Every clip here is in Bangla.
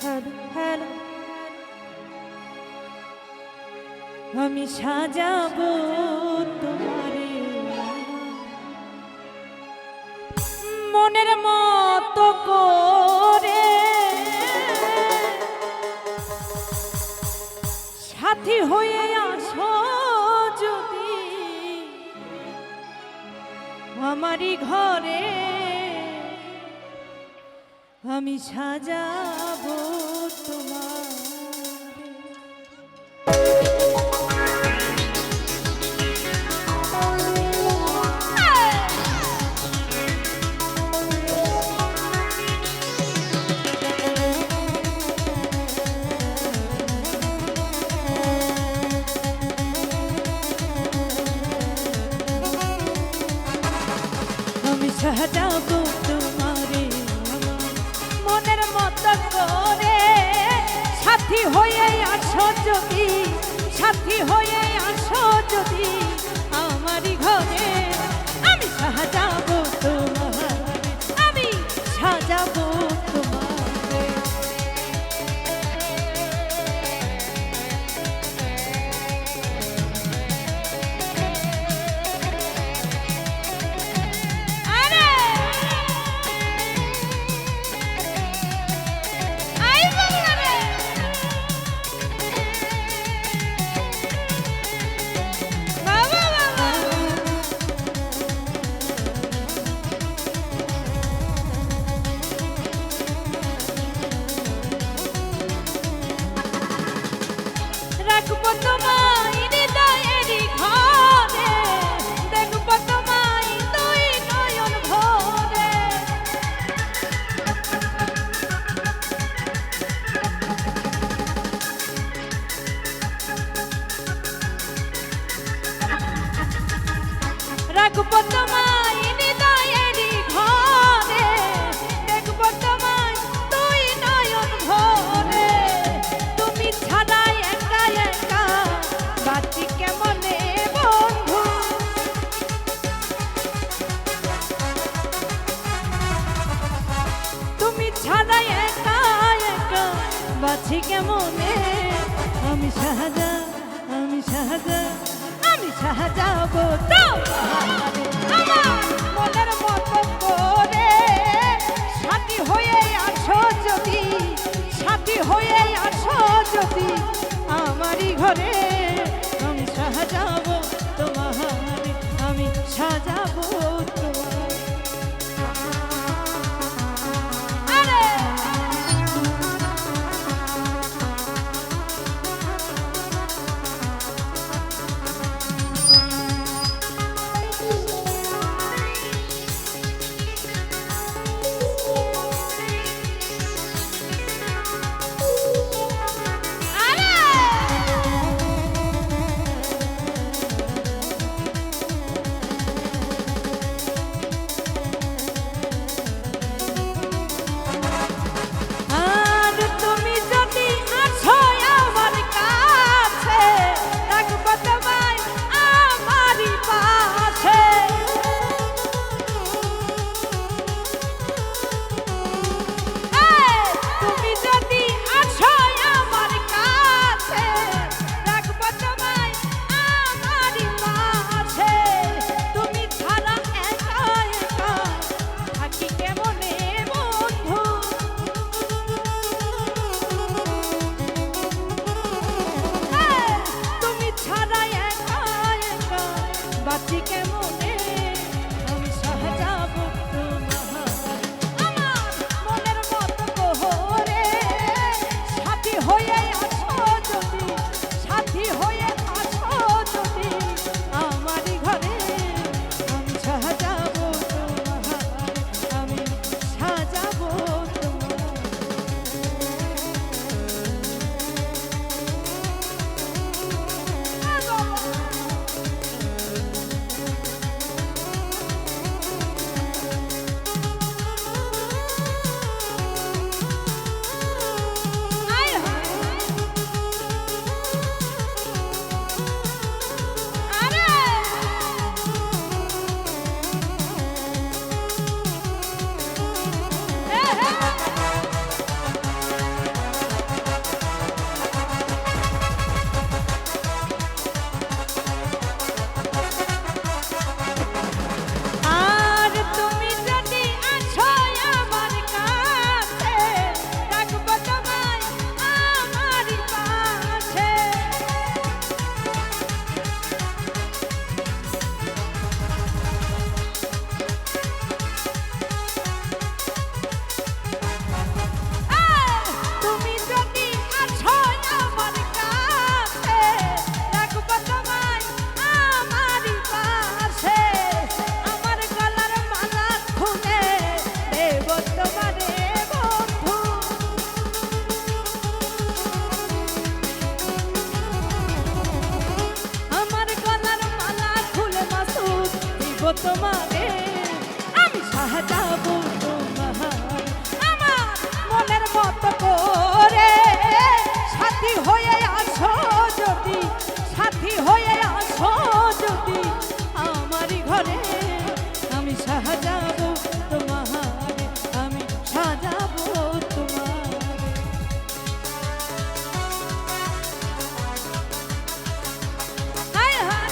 হ্যালো হ্যালো আমি সাজাবো তোমারে মনের মতো করে সাথী হয়ে আসো যদি আমারই ঘরে আমি সাজাবো তোমার আমি সাজাবো তোমারে মনের মতো করে সাথী হয়ে আসো যদি সাথী হয়ে আসো যদি আমারই ঘরে আমি সাজাবো তোমারে আমি সাজাবো তোমারে রাখবো তোমায় হৃদয়েরই ঘরে দেখবো তোমায় দুই নয়ন ভরে রাখবো তোমায় হৃদয়েরই ঘরে দেখবো তোমায় দুই নয়ন ভরে তুমি ছাড়া একা একা বাঁচি কেমনে বন্ধু তুমি ছাড়া একা একা বাঁচি কেমনে আমি সাজা আমি সাজা আমি সাজাবো তো আমার মনের মতো করে সাথী হয়ে আসো যদি সাথী হয়ে আসো যদি আমারই ঘরে আমি সাজাবো তোমারে আমি সাজাবো তোমার তোমারে, আমি সাজাবো তোমার আমার মনের মতো করে। সাথী হয়ে আসো যদি, সাথী হয়ে আসো যদি আমারই ঘরে, আমি সাজাবো তোমারে, আমি সাজাবো তোমার। হায় হায়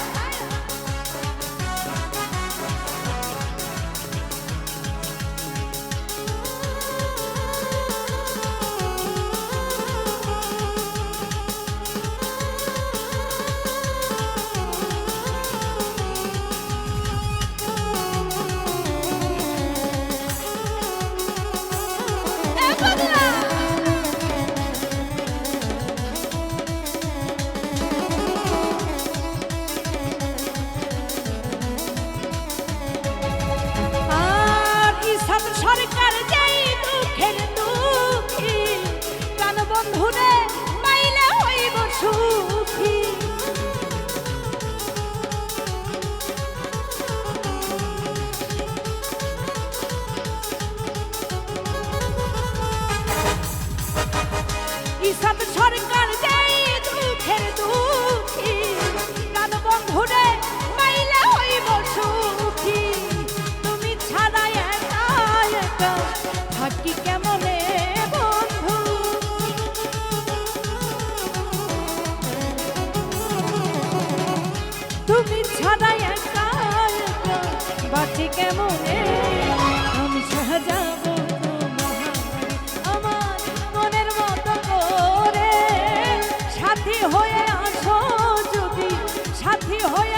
সরকার যেই দুঃখের দুঃখী, প্রাণ বন্ধুরে পাইলে হইব সুখী। ইসাদ সরকার যেই দুঃখের দুঃখী, প্রাণ বন্ধুরে পাইলে হইব সুখী। তুমি ছাড়া একা একা থাকি কেমনে বন্ধু, তুমি ছাড়া একা একা বাঁচি কেমনে, আমি সাজাবো তোমার আমার মনের মতো করে। সাথী হয়ে আসো যদি, সাথী হয়ে